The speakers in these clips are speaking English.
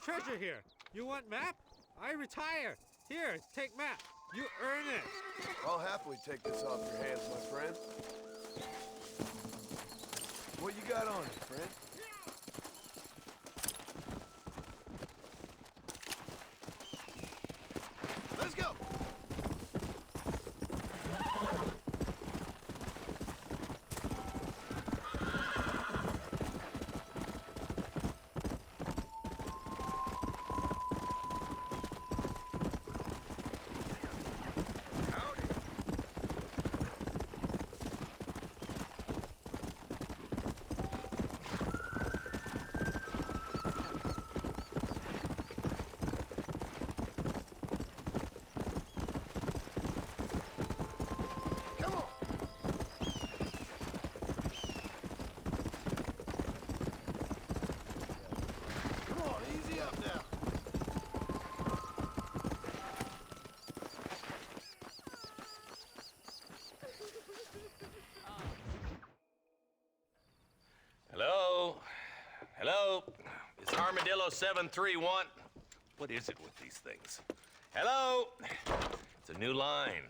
treasure here. You want map? I retire. Here, take map. You earn it. I'll happily take this off your hands, my friend. What you got on you, friend? Let's go! Hello? Hello? Is Armadillo 731? What is it with these things? Hello? It's a new line.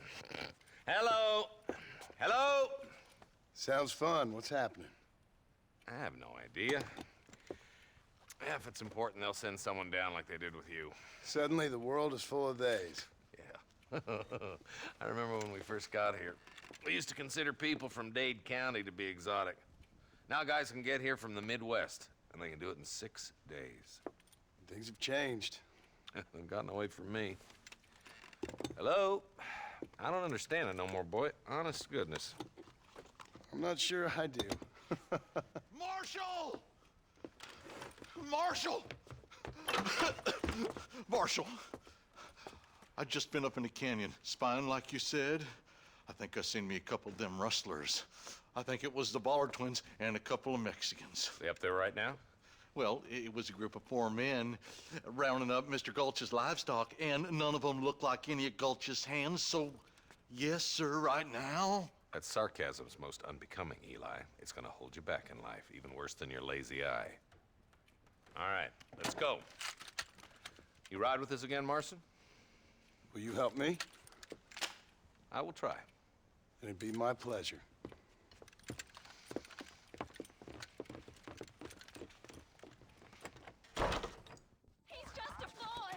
Hello? Hello? Sounds fun. What's happening? I have no idea. If it's important, they'll send someone down like they did with you. Suddenly, the world is full of theys. Yeah. I remember when we first got here. We used to consider people from Dade County to be exotic. Now guys can get here from the Midwest, and they can do it in 6 days. Things have changed. They've gotten away from me. Hello? I don't understand it no more, boy. Honest to goodness. I'm not sure I do. Marshal! Marshal! Marshal! I've just been up in the canyon, spying like you said. I think I seen me a couple of them rustlers. I think it was the Ballard twins and a couple of Mexicans. They up there right now? Well, it was a group of 4 men rounding up Mr. Gulch's livestock, and none of them looked like any of Gulch's hands, so yes, sir, right now. That sarcasm's most unbecoming, Eli. It's gonna hold you back in life, even worse than your lazy eye. All right, let's go. You ride with us again, Marston? Will you help me? I will try. It'd be my pleasure. He's just a boy.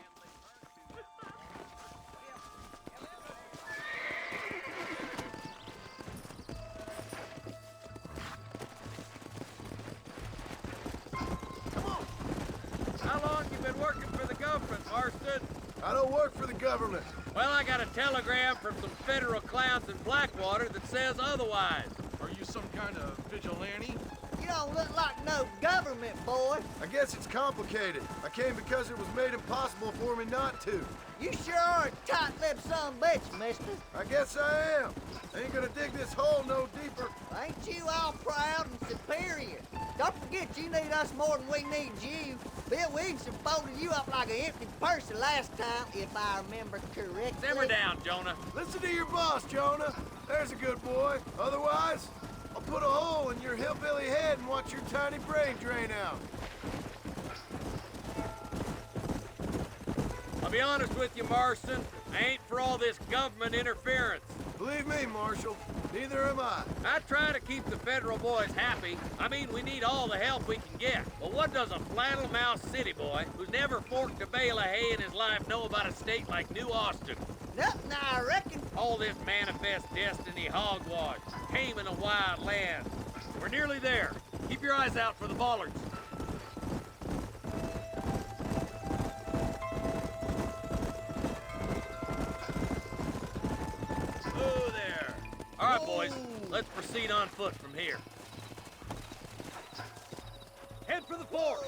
How long you been working for the government, Marston? I don't work for the government. Well, I got a telegram from some federal clowns in Blackwater that says otherwise. Are you some kind of vigilante? You don't look like no government boy. I guess it's complicated. I came because it was made impossible for me not to. You sure are a tight-lipped son of a bitch, mister. I guess I am. I ain't gonna dig this hole no deeper. Ain't you all proud and superior? Don't forget you need us more than we need you. Bill Williamson folded you up like an empty purse the last time, if I remember correctly. Simmer down, Jonah. Listen to your boss, Jonah. There's a good boy. Otherwise, I'll put a hole in your hillbilly head and watch your tiny brain drain out. I'll be honest with you, Marston. I ain't for all this government interference. Believe me, Marshal, neither am I. I try to keep the federal boys happy. I mean, we need all the help we can get. But what does a flannel-mouthed city boy who's never forked a bale of hay in his life know about a state like New Austin? Nothing, I reckon. All this manifest destiny hogwash, taming a wild land. We're nearly there. Keep your eyes out for the bollards. Oh, there. All right, boys. Let's proceed on foot from here. Head for the fort.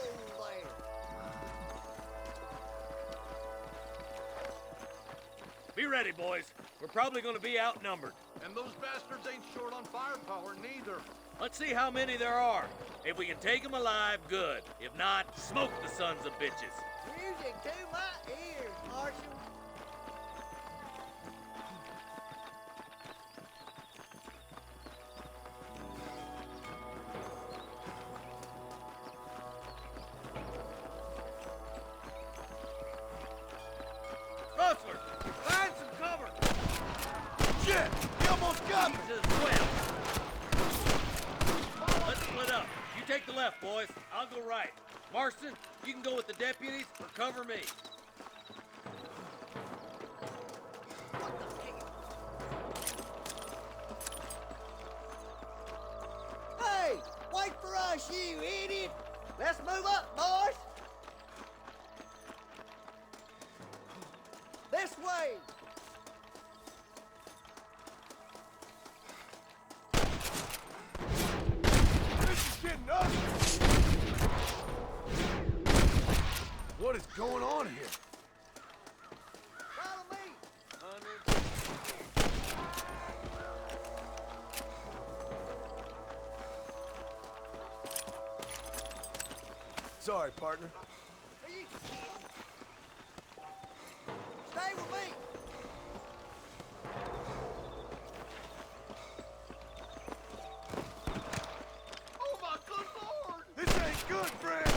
Be ready, boys. We're probably going to be outnumbered. And those bastards ain't short on firepower, neither. Let's see how many there are. If we can take them alive, good. If not, smoke the sons of bitches. Music to my ears, Marshal. rustlers! Find some cover! Shit! He almost got me! Jesus, well. Let's split up. You take the left, boys. I'll go right. Marston, you can go with the deputies or cover me. Hey, wait for us, you idiot! Let's move up, boys! This way! This is getting ugly! What is going on here? Follow me! Sorry, partner. Are you kidding? Stay with me! Oh my good lord! This ain't good, friend!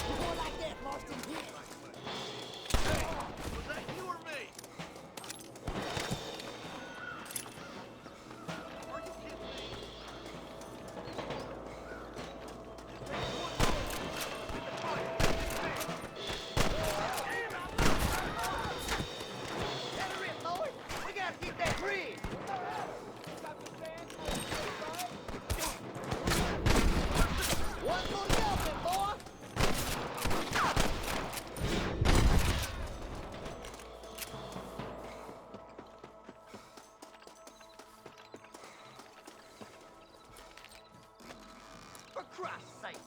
More like that, Marston. Hey, was that you or me? Are you kidding me? Gather in, boys! We gotta get that bridge! One for the open, boy! For Christ's sake!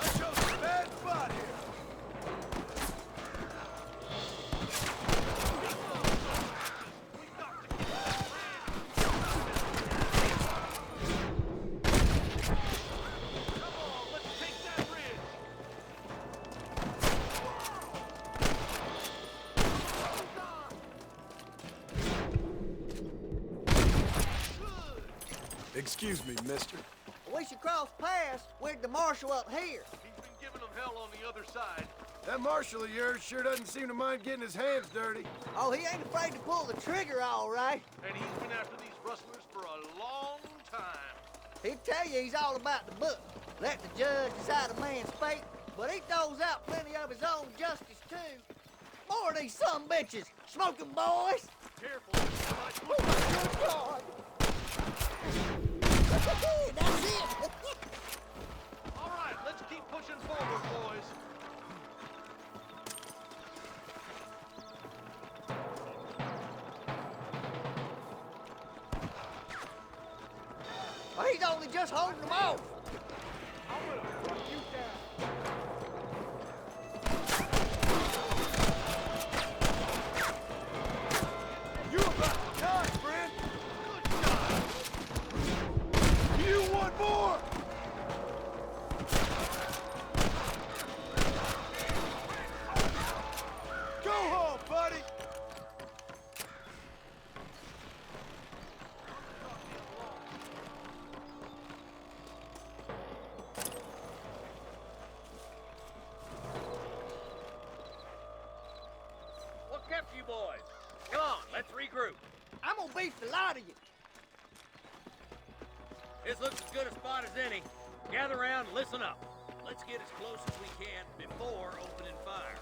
I chose a bad spot here. Come on, let's take that bridge. Excuse me, mister. We should cross paths with the marshal up here. He's been giving them hell on the other side. That marshal of yours sure doesn't seem to mind getting his hands dirty. Oh, he ain't afraid to pull the trigger, all right. And he's been after these rustlers for a long time. He'd tell you he's all about the book. Let the judge decide a man's fate, but he throws out plenty of his own justice, too. More of these some bitches. Smoking boys. Careful. Oh, my good God. That's it. All right, let's keep pushing forward, boys. Well, he's only just holding them off. I'm gonna run you down. You about to die, friend. Good God. You want more? Go home, buddy. What kept you boys? Come on, let's regroup. I'm gonna beat the lot of you. This looks as good a spot as any. Gather around and listen up. Let's get as close as we can before opening fire.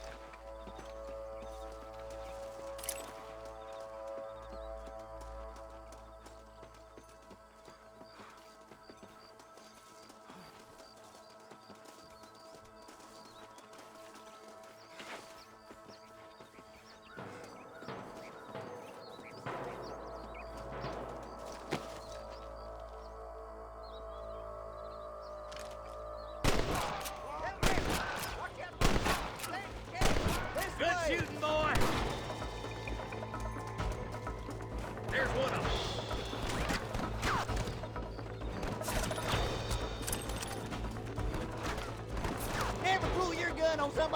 Watch out.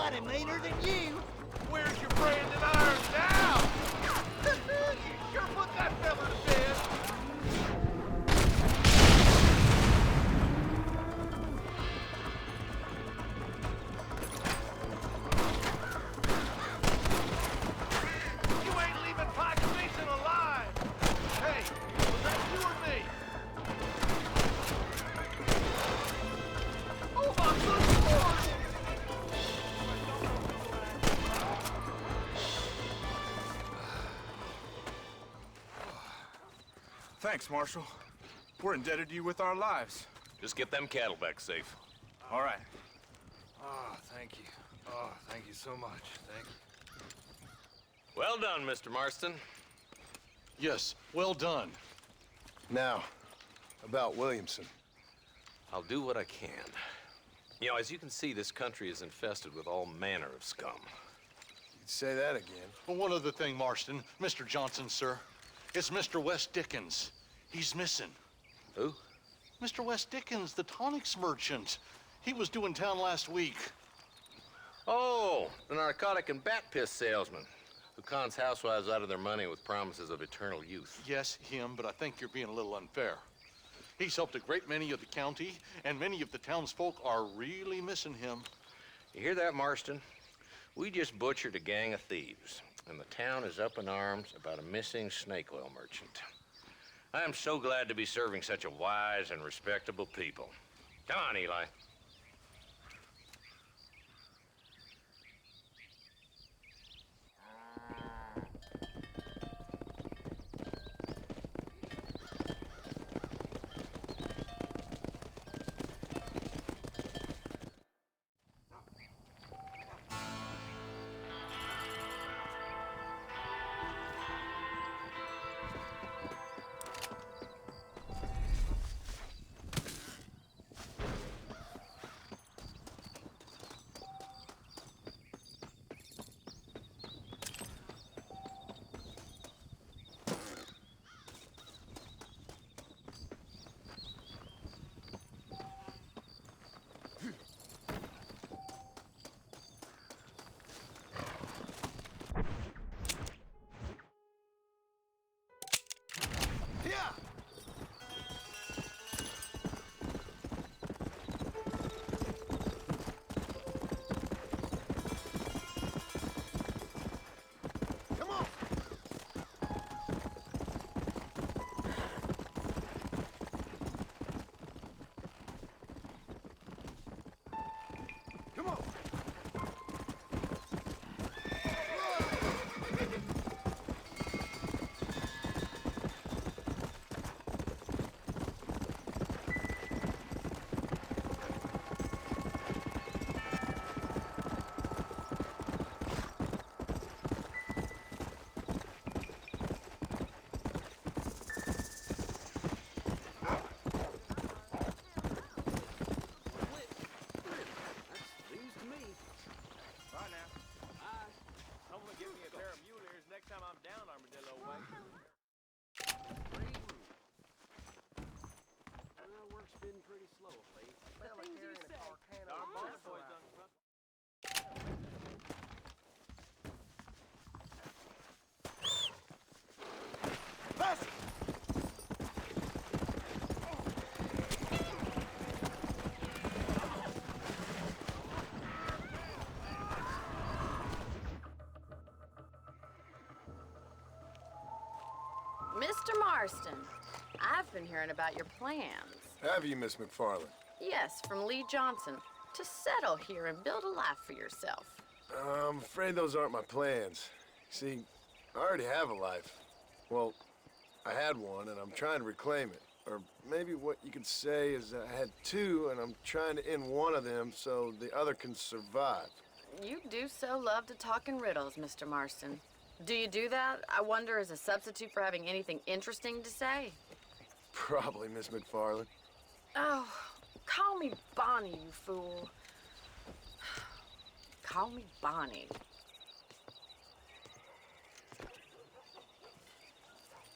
nobody meaner than you. Where's your brand and iron now? You sure put that fella to bed. You ain't leaving Pike's Basin alive. Hey, was that you or me? Oh my good Lord! Thanks, Marshal. We're indebted to you with our lives. Just get them cattle back safe. All right. Oh, thank you. Oh, thank you so much. Thank you. Well done, Mr. Marston. Yes, well done. Now, about Williamson. I'll do what I can. You know, as you can see, this country is infested with all manner of scum. You'd say that again. Well, one other thing, Marston. Mr. Johnson, sir. It's Mr. Wes Dickens. He's missing. Who? Mr. Wes Dickens, the tonics merchant. He was due in town last week. Oh, the narcotic and bat piss salesman who cons housewives out of their money with promises of eternal youth. Yes, him, but I think you're being a little unfair. He's helped a great many of the county, and many of the townsfolk are really missing him. You hear that, Marston? We just butchered a gang of thieves, and the town is up in arms about a missing snake oil merchant. I am so glad to be serving such a wise and respectable people. Come on, Eli. Yeah! Come on! Come on! Faster! Mr. Marston, I've been hearing about your plans. Have you, Miss MacFarlane? Yes, from Lee Johnson, to settle here and build a life for yourself. I'm afraid those aren't my plans. See, I already have a life. Well, I had one, and I'm trying to reclaim it. Or maybe what you could say is I had two, and I'm trying to end one of them so the other can survive. You do so love to talk in riddles, Mr. Marston. Do you do that, I wonder, as a substitute for having anything interesting to say? Probably, Miss MacFarlane. Oh, call me Bonnie, you fool. Call me Bonnie.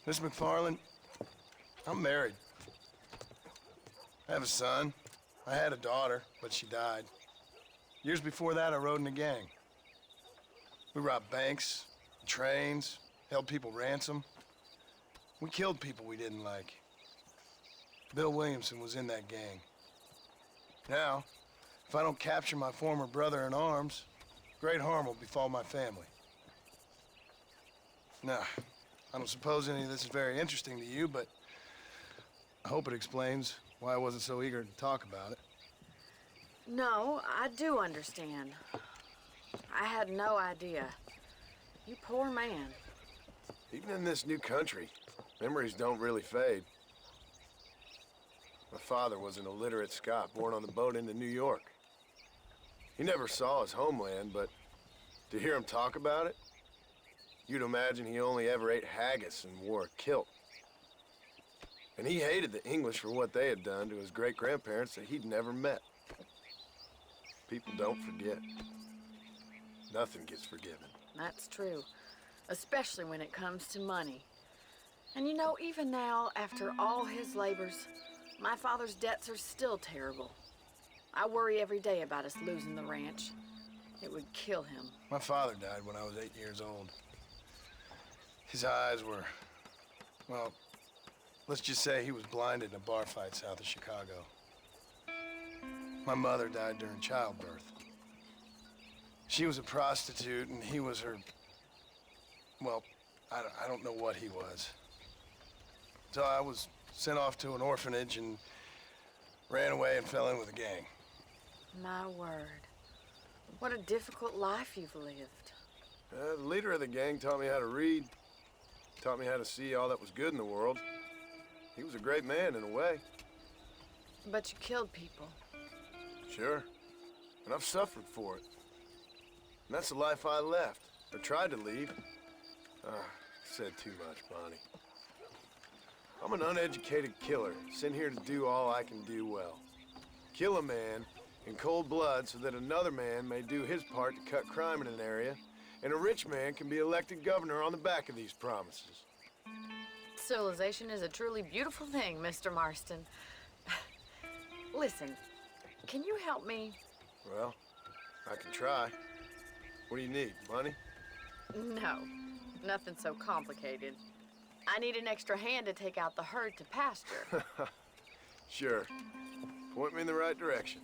Miss MacFarlane, I'm married. I have a son. I had a daughter, but she died. Years before that, I rode in a gang. We robbed banks, trains, held people ransom. We killed people we didn't like. Bill Williamson was in that gang. Now, if I don't capture my former brother in arms, great harm will befall my family. Now, I don't suppose any of this is very interesting to you, but I hope it explains why I wasn't so eager to talk about it. No, I do understand. I had no idea. You poor man. Even in this new country, memories don't really fade. My father was an illiterate Scot born on the boat into New York. He never saw his homeland, but to hear him talk about it, you'd imagine he only ever ate haggis and wore a kilt. And he hated the English for what they had done to his great-grandparents that he'd never met. People don't forget. Nothing gets forgiven. That's true, especially when it comes to money. And you know, even now, after all his labors, my father's debts are still terrible. I worry every day about us losing the ranch. It would kill him. My father died when I was 8 years old. His eyes were, well, let's just say he was blinded in a bar fight south of Chicago. My mother died during childbirth. She was a prostitute and he was her, well, I don't know what he was. So I was sent off to an orphanage and ran away and fell in with a gang. My word. What a difficult life you've lived. The leader of the gang taught me how to read, taught me how to see all that was good in the world. He was a great man in a way. But you killed people. Sure. And I've suffered for it. And that's the life I left, or tried to leave. Said too much, Bonnie. I'm an uneducated killer, sent here to do all I can do well. Kill a man in cold blood so that another man may do his part to cut crime in an area, and a rich man can be elected governor on the back of these promises. Civilization is a truly beautiful thing, Mr. Marston. Listen, can you help me? Well, I can try. What do you need, money? No, nothing so complicated. I need an extra hand to take out the herd to pasture. Sure. Point me in the right direction.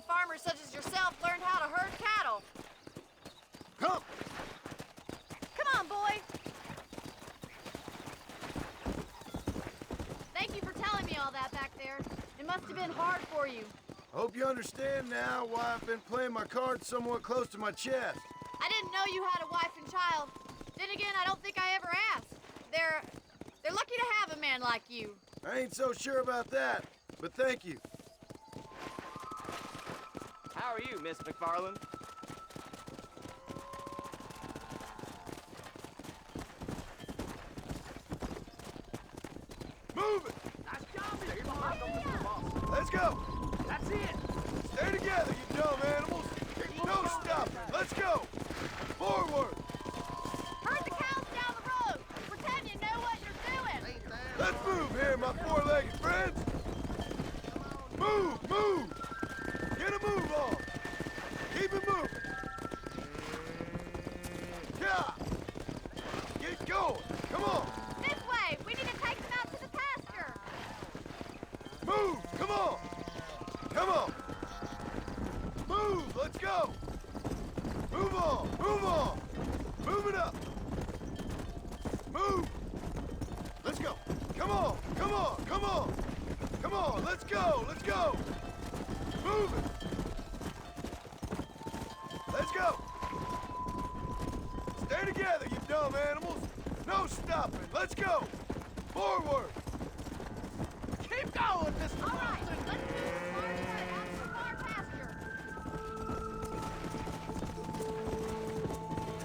Farmers such as yourself learned how to herd cattle. Come! Come on, boy. Thank you for telling me all that back there. It must have been hard for you. I hope you understand now why I've been playing my cards somewhat close to my chest. I didn't know you had a wife and child. Then again, I don't think I ever asked. They're lucky to have a man like you. I ain't so sure about that, but thank you. How are you, Miss MacFarlane? Move it! Nice job, Mr. Boss. Let's go! That's it. Stay together, you dumb animals! No stopping! Let's go! Forward! Herd the cows down the road. Pretend you know what you're doing. Let's move here, my four-legged friends! Move! Move! Get a move on! Keep it moving! Yeah! Get going! Come on! This way. We need to take them out to the pasture. Move! Come on! Come on! Move! Let's go! Move on! Move on! Move it up! Move! Let's go! Come on! Come on! Come on! Come on! Let's go! Let's go! Move it! Let's go! Stay together, you dumb animals! No stopping! Let's go! Forward! Keep going, Mr. All right. Marston. Let's move this farm to out to our pasture.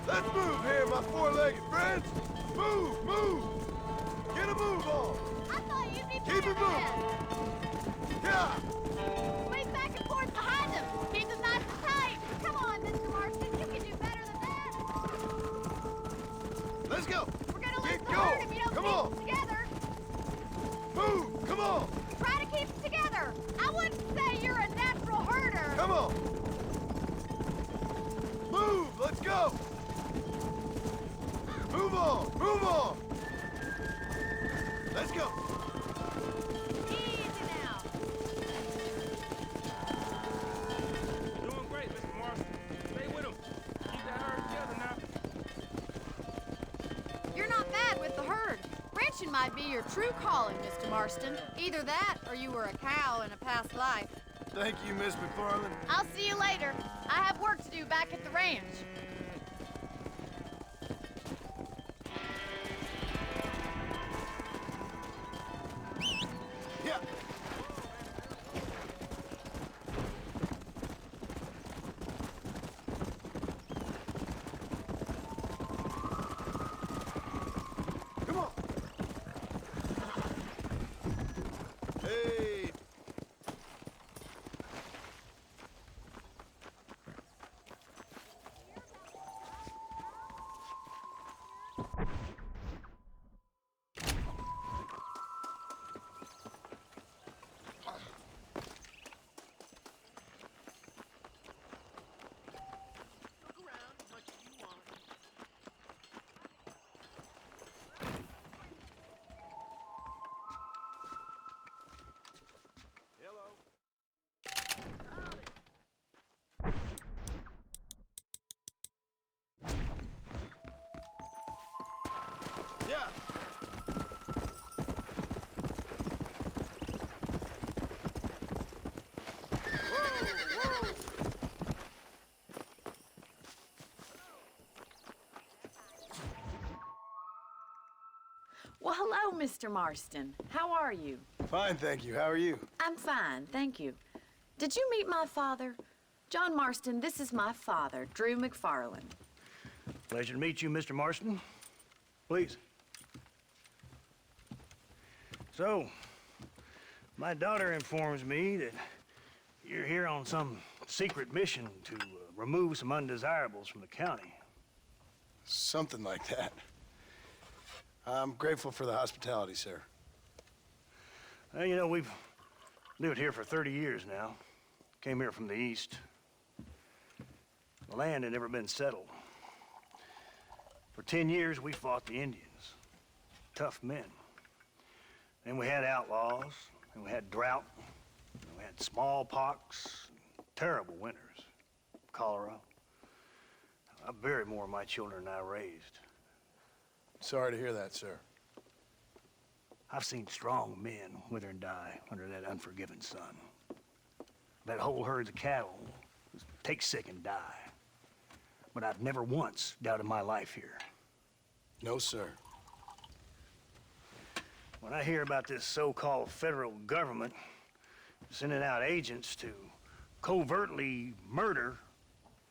Let's move here, my four-legged friends! Move! Move! Get a move on! I thought you'd be Keep better it than moving! Yeah! this. Swing back and forth behind them. Keep them nice and tight. Come on, Mr. Marston. You can do better than that. Let's go! We're gonna lose Get the herd going! if you don't Come keep on! them together. Move! Come on! Try to keep them together. I wouldn't say you're a natural herder. Come on! Move! Let's go! Move on! Move on! Let's go! Easy now. You're doing great, Mr. Marston. Stay with him. Keep that herd together now. You're not bad with the herd. Ranching might be your true calling, Mr. Marston. Either that, or you were a cow in a past life. Thank you, Miss MacFarlane. I'll see you later. I have work to do back at the ranch. Yeah! Come on! Hey! Yeah! Well, hello, Mr. Marston. How are you? Fine, thank you. How are you? I'm fine, thank you. Did you meet my father? John Marston, this is my father, Drew MacFarlane. Pleasure to meet you, Mr. Marston. Please. So, my daughter informs me that you're here on some secret mission to remove some undesirables from the county. Something like that. I'm grateful for the hospitality, sir. Well, you know, we've lived here for 30 years now. Came here from the east. The land had never been settled. For 10 years, we fought the Indians. Tough men. Then we had outlaws, and we had drought, and we had smallpox, terrible winters, cholera. I buried more of my children than I raised. Sorry to hear that, sir. I've seen strong men wither and die under that unforgiving sun. That whole herds of cattle take sick and die. But I've never once doubted my life here. No, sir. When I hear about this so-called federal government sending out agents to covertly murder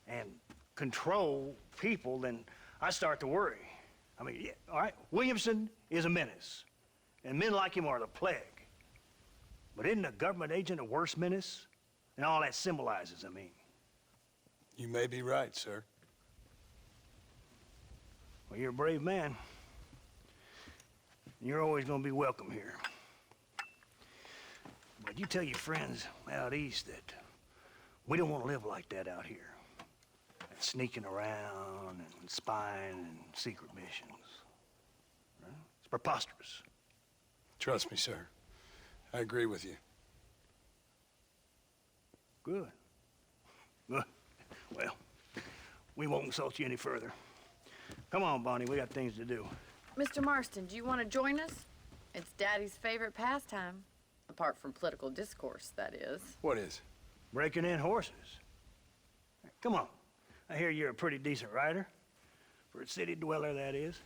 and control people, then I start to worry. I mean, yeah, all right, Williamson is a menace, and men like him are the plague. But isn't a government agent a worse menace? And all that symbolizes, I mean. You may be right, sir. Well, you're a brave man. You're always gonna be welcome here. But you tell your friends out east that we don't want to live like that out here. Sneaking around and spying and secret missions. Right? It's preposterous. Trust me, sir. I agree with you. Good. Good. Well, we won't insult you any further. Come on, Bonnie, we got things to do. Mr. Marston, do you want to join us? It's Daddy's favorite pastime. Apart from political discourse, that is. What is? Breaking in horses. Come on. I hear you're a pretty decent rider. For a city dweller, that is.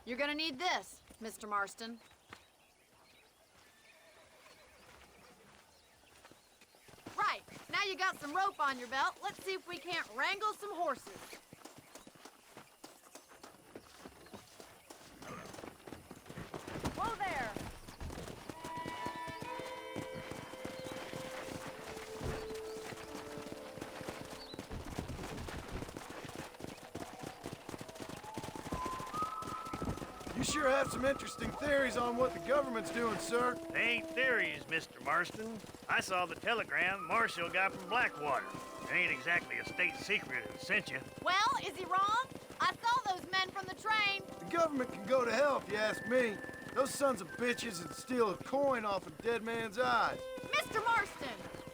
You're gonna need this, Mr. Marston. now you got some rope on your belt, let's see if we can't wrangle some horses. Whoa there! You sure have some interesting theories on what the government's doing, sir. They ain't theories, Mr. Marston. I saw the telegram Marshall got from Blackwater. It ain't exactly a state secret who sent you. Well, is he wrong? I saw those men from the train. The government can go to hell if you ask me. Those sons of bitches would steal a coin off a dead man's eyes. Mr. Marston!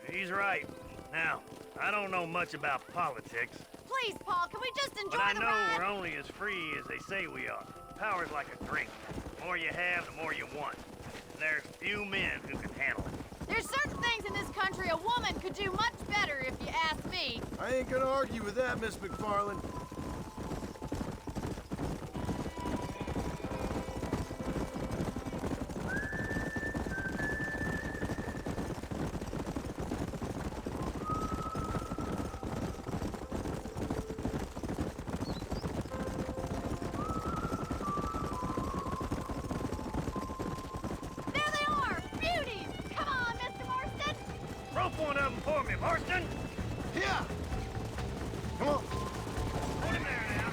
He's right. Now, I don't know much about politics, Please, Paul, can we just enjoy but I the know ride? we're only as free as they say we are. Power's like a drink. The more you have, the more you want. And there's few men who can handle it. There's certain things in this country a woman could do much better if you ask me. I ain't gonna argue with that, Miss MacFarlane. There they are! Beauties! Come on, Mr. Marston! Rope one of them for me, Marston! Yeah! Come on. Put him there now.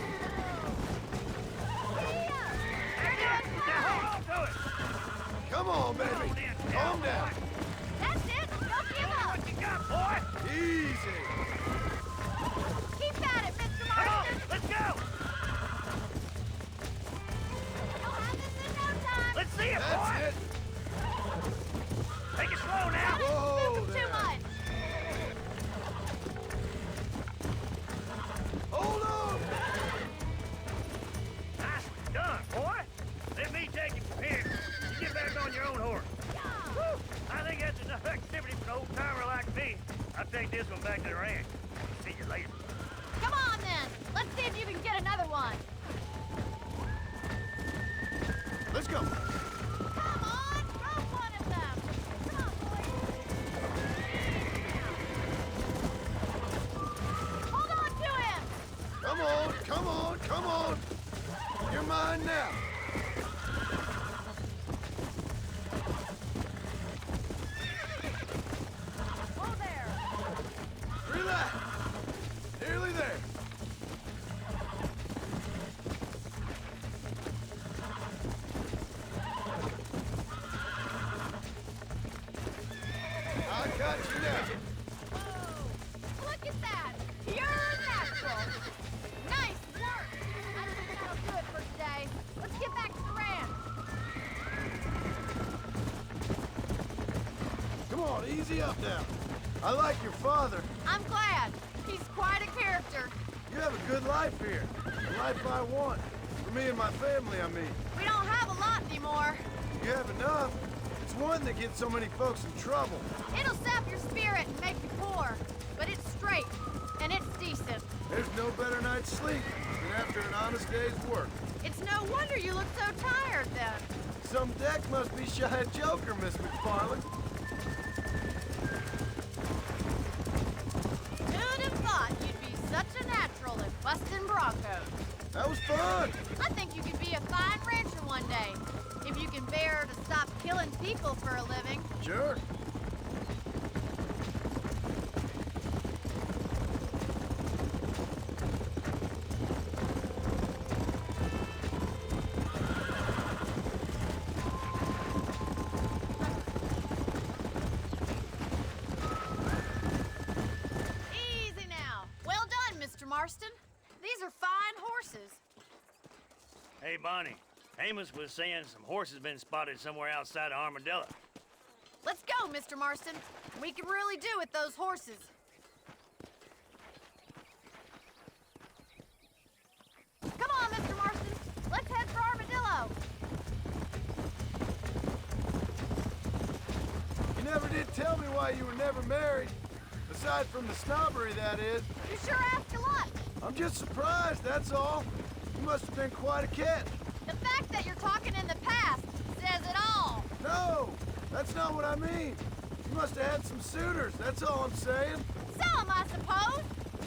Hold on to it! Come on, baby. Calm down. That's it! Don't give up! What you got, boy? Easy. Keep at it, Mr. Come on, Marston! let's go! You'll have this in no time! Let's see it, That's boy! it. Take it slow now! Whoa Move him there. too much! Hold on. Nicely done, boy! Let me take it from here. You get back on your own horse. Whew. I think that's enough activity for an old-timer like me. I'll take this one back to the ranch. See you later. Come on, then! Let's see if you can get another one! Let's go. Come on! Throw one of them! Come on, boys! Hold on to him! Come on, come on, come on. You're mine now. Whoa there! Relax. Nearly there. I got you now. Whoa! Look at that! Pure natural! Nice work! I think that'll do it for today. Let's get back to the ranch. Come on, easy up now. I like your father. I'm glad. He's quite a character. You have a good life here. The life I want. For me and my family, I mean. We don't have a lot anymore. You have enough. It's one that gets so many folks in trouble. It'll sap your spirit and make you poor. But it's straight, and it's decent. There's no better night's sleep than after an honest day's work. It's no wonder you look so tired, then. Some deck must be shy of Joker, Miss MacFarlane. Who'd have thought you'd be such a natural at busting broncos? That was fun. I think you could be a fine rancher one day. If you can bear to stop killing people for a living. Sure. Easy now. Well done, Mr. Marston. These are fine horses. Hey, Bonnie. Amos was saying some horses been spotted somewhere outside of Armadillo. Let's go, Mr. Marston. We can really do with those horses. Come on, Mr. Marston. Let's head for Armadillo. You never did tell me why you were never married. Aside from the snobbery, that is. You sure ask a lot. I'm just surprised, that's all. You must have been quite a catch. The fact that you're talking in the past says it all. No, that's not what I mean. You must have had some suitors, that's all I'm saying. some, I suppose.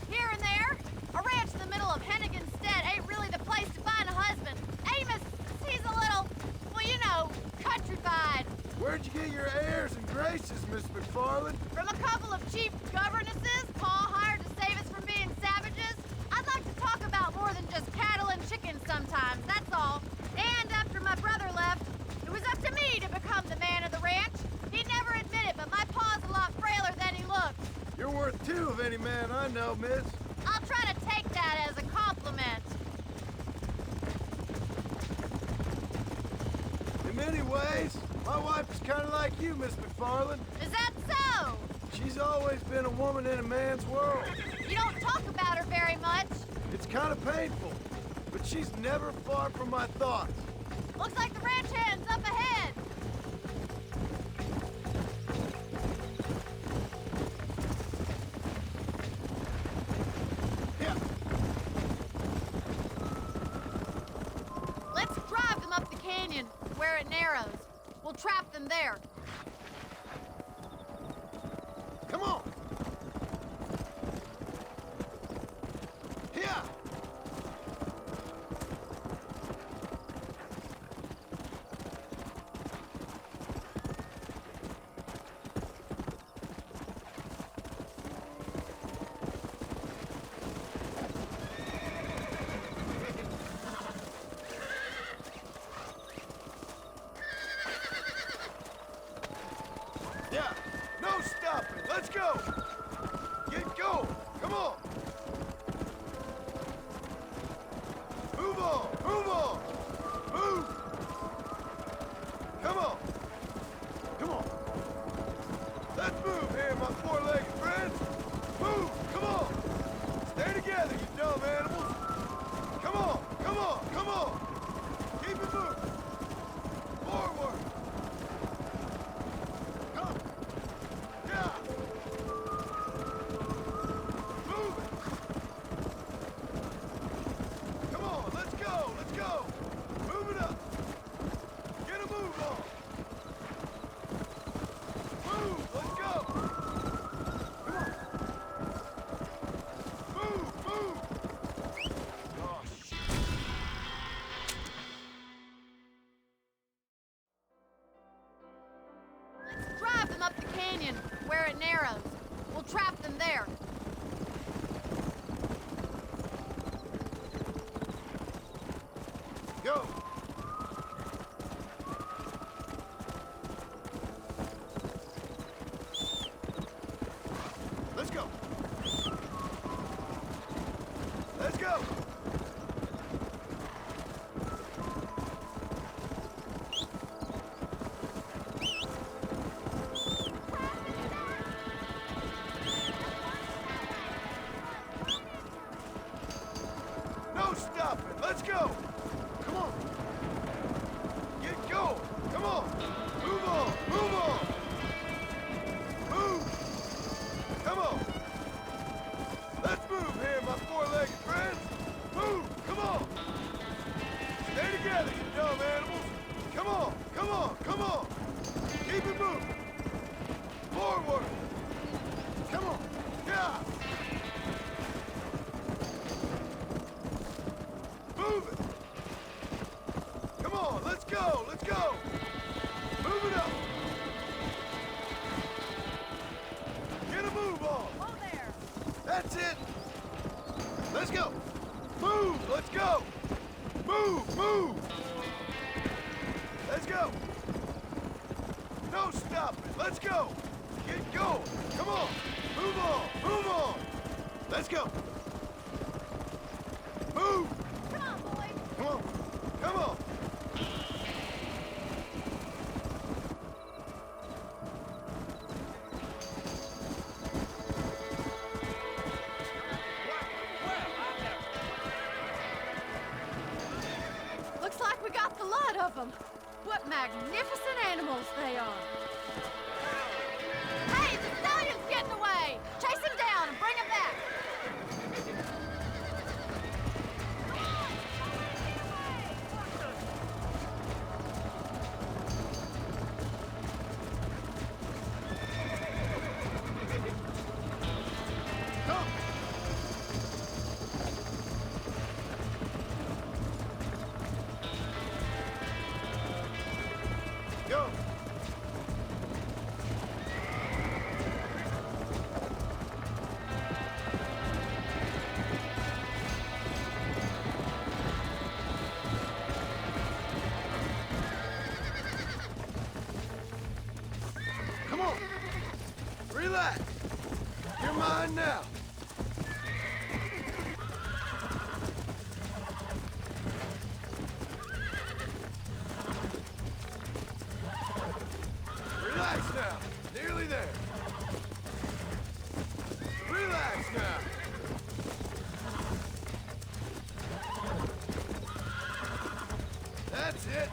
Here and there. A ranch in the middle of Hennigan's Stead ain't really the place to find a husband. Amos, he's a little, well, you know, countrified. Where'd you get your airs and graces, Miss MacFarlane? From a couple of cheap governesses Pa hired to save us from being savages. I'd like to talk about more than just cattle and chickens sometimes, that's all. And after my brother left, it was up to me to become the man of the ranch. He'd never admit it, but my pa's a lot frailer than he looks. You're worth two of any man I know, miss. I'll try to take that as a compliment. In many ways, my wife is kind of like you, Miss MacFarlane. Is that so? She's always been a woman in a man's world. You don't talk about her very much. It's kind of painful, but she's never far from my thoughts. Looks like the ranch hand's up ahead. Yeah. Let's drive them up the canyon, where it narrows. We'll trap them there. Come on. Here. Yeah, no stopping. Let's go. Get going. Come on. Move on. Move on. Move. Come on. Come on. Let's move here, my four-legged friends. Move. Come on. Stay together, you dumb animals. Come on. Come on. Come on. Keep it moving. Forward. Come. Yeah. Move it. Come on, let's go. Let's go. Move it up. Get a move on. Move. Let's go. Come on. Move. Move. Oh, shit. Let's drive them up the canyon, where it narrows. We'll trap them there. Go. Let's go. Let's go. No stopping. Let's go. Come on. Get going. Come on. Move on. Move on. Move. Come on. Let's move here, my four-legged friends. Move. Come on. Stay together, you dumb animals. Come on. Come on. Come on. Keep it moving. Forward. Come on. Yeah. Move it. Come on, let's go, let's go. Move it up. Get a move on. Whoa there. That's it. Let's go. Move, let's go. Move, move. Let's go. No stopping, let's go. Get going. Come on. Move on, move on. Let's go. Move. Come on, boys. Come on. Come on. Looks like we got the lot of them. What magnificent animals they are. Hey, the stallion's getting away. Chase him down and bring him back. Line now. Relax now. Nearly there. Relax now. That's it.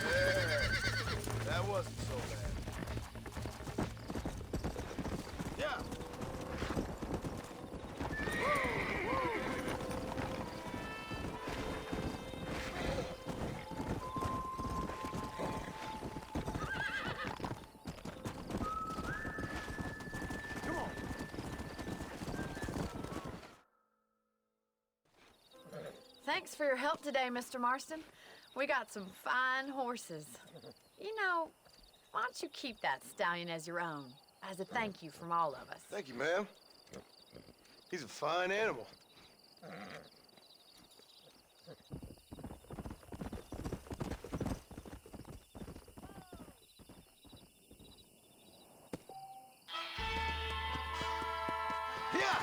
There. That wasn't so bad. Yeah. Come on. Thanks for your help today, Mr. Marston. We got some fine horses. You know, why don't you keep that stallion as your own, as a thank you from all of us? Thank you, ma'am. He's a fine animal. Yeah!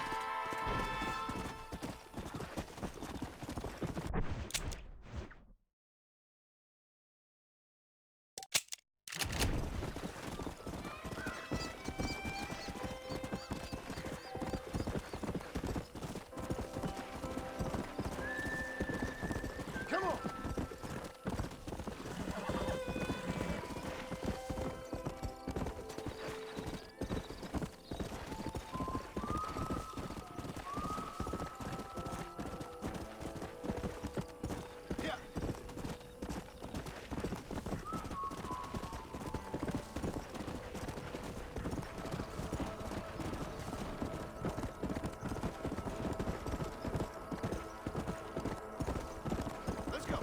Come on! Yeah! Let's go!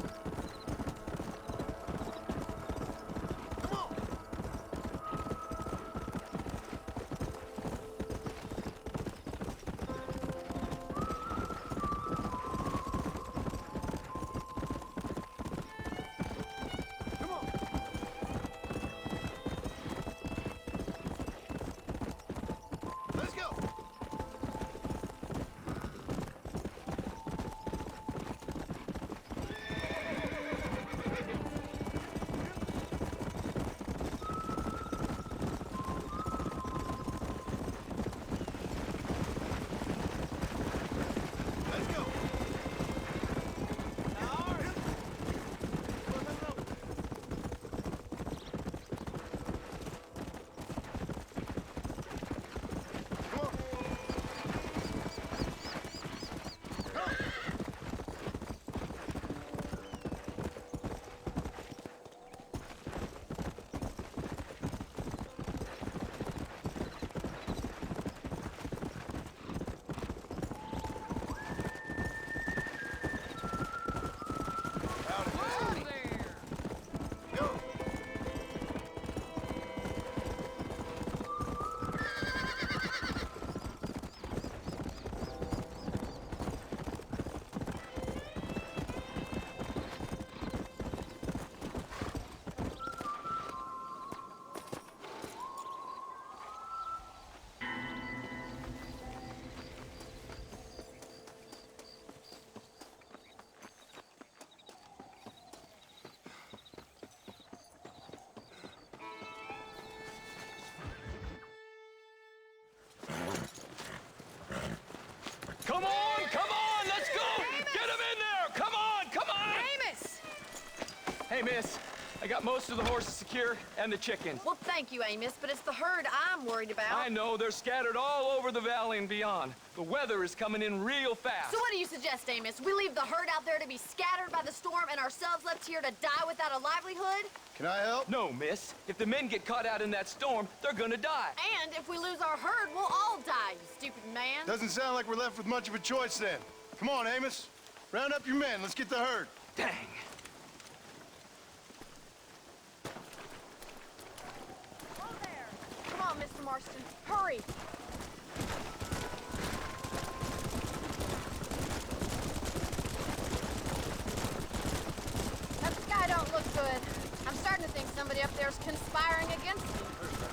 Come on! Come on! Let's go! Let's go! Come on! Come! Howdy, mister. Go! Come on, let's go! Get him in there! Come on! Amos! Hey, miss. I got most of the horses secure and the chickens. Well, thank you, Amos, but it's the herd I'm worried about. I know, they're scattered all over the valley and beyond. The weather is coming in real fast. So what do you suggest, Amos? We leave the herd out there to be scattered by the storm and ourselves left here to die without a livelihood? Can I help? No, miss. If the men get caught out in that storm, they're gonna die. And if we lose our herd, we'll all die, you stupid man. Doesn't sound like we're left with much of a choice then. Come on, Amos. Round up your men. Let's get the herd. Dang. Whoa there. Come on, Mr. Marston. Hurry. That sky don't look good. I'm starting to think somebody Everybody up there's conspiring against me.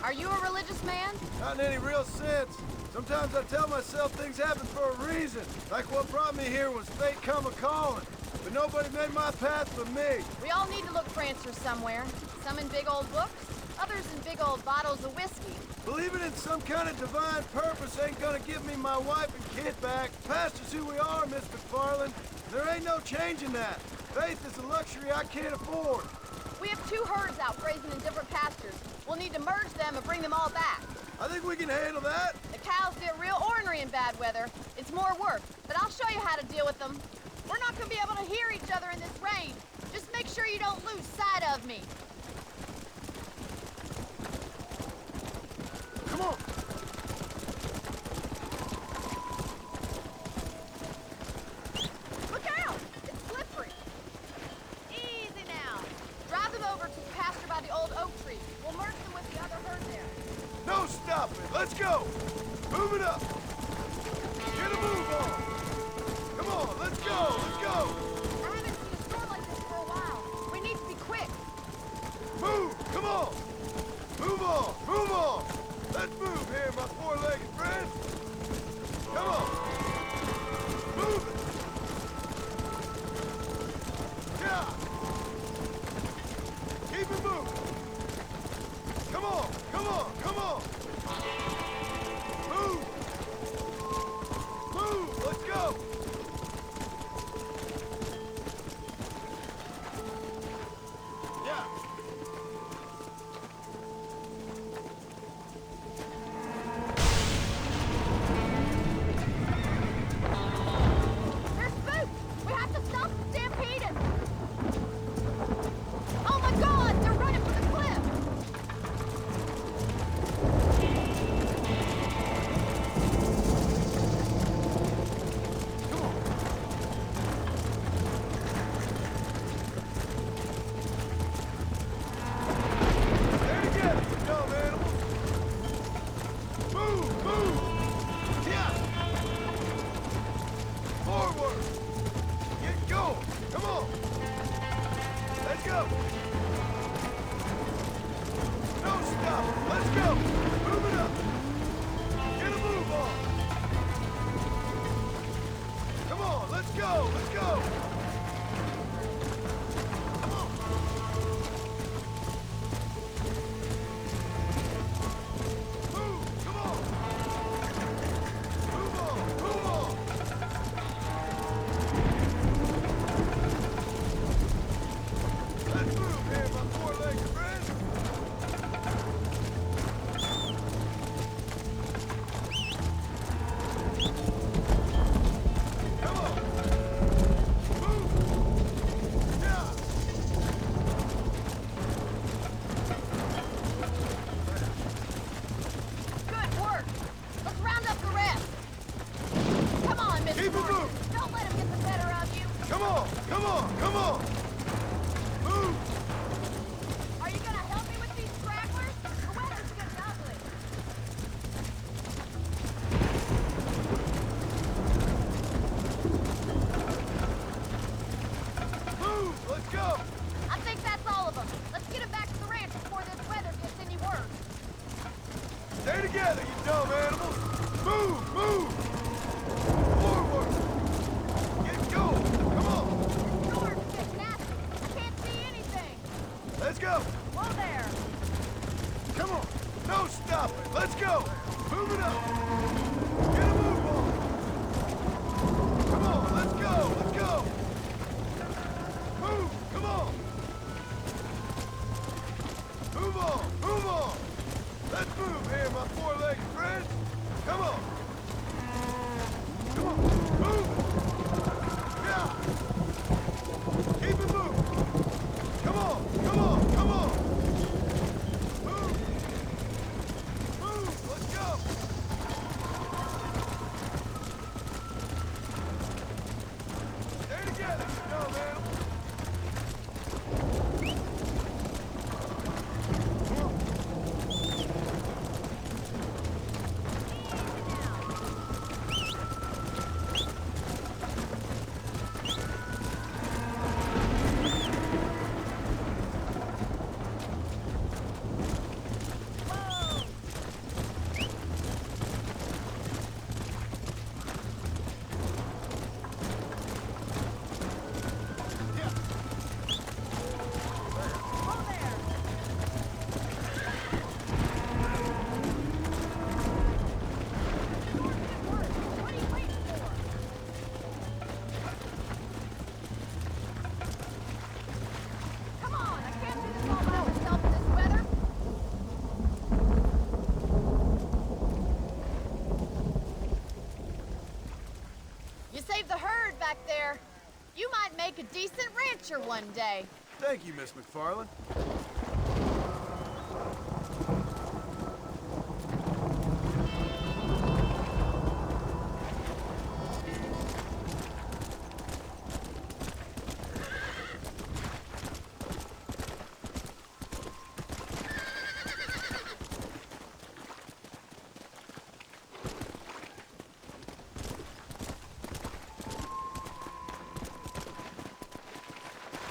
Are you a religious man? Not in any real sense. Sometimes I tell myself things happen for a reason. Like what brought me here was fate come a-calling. But nobody made my path but me. We all need to look for answers somewhere. Some in big old books, others in big old bottles of whiskey. Believing in some kind of divine purpose ain't gonna give me my wife and kid back. Past is who we are, Miss MacFarlane. There ain't no changing that. Faith is a luxury I can't afford. We have 2 herds out grazing in different pastures. We'll need to merge them and bring them all back. I think we can handle that. The cows get real ornery in bad weather. It's more work, but I'll show you how to deal with them. We're not gonna be able to hear each other in this rain. Just make sure you don't lose sight of me. Come on. Look out! It's slippery. Easy now. Drive them over to the pasture by the old oak tree. We'll merge them with the other herd there. No stopping. Let's go. Move it up. Get a move on. Come on, let's go. Let's go. I haven't seen a storm like this for a while. We need to be quick. Move. Come on. Move on. Move on. Let's move here, my four-legged friend. Come on. Move it. Yeah. Keep it moving. Come on. Come on. Come on. Move. Move. Let's go. Yeah. There's spook! We have to stop the stampeding! Oh my god! They're running for the cliff! There you go, you dumb animals. Move, move. Yeah. Forward. Get going. Come on. Let's go. No stop. Let's go. Move it up. Get a move on. Come on, let's go. Let's go. Come on. Move. Come on. Move on. Move on. Let's move here, my four-legged friend. Come on. Move. Yeah. Good work! Let's round up the rest! Come on, Mr. Keep it Marston. moving. Don't let him get the better of you! Come on. Come on. Come on. Move. Are you gonna help me with these stragglers? The weather's getting ugly. Move. Let's go. I think that's all of them. Let's get them back to the ranch before this weather gets any worse. Stay together, you dumb animals. Move. Move. Forward. Get going. Come on. Storm's getting nasty. back there. You might make a decent rancher one day. Thank you, Miss MacFarlane.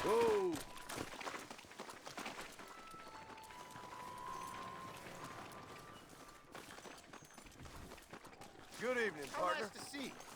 Whoa! Good evening, partner. Nice to see you.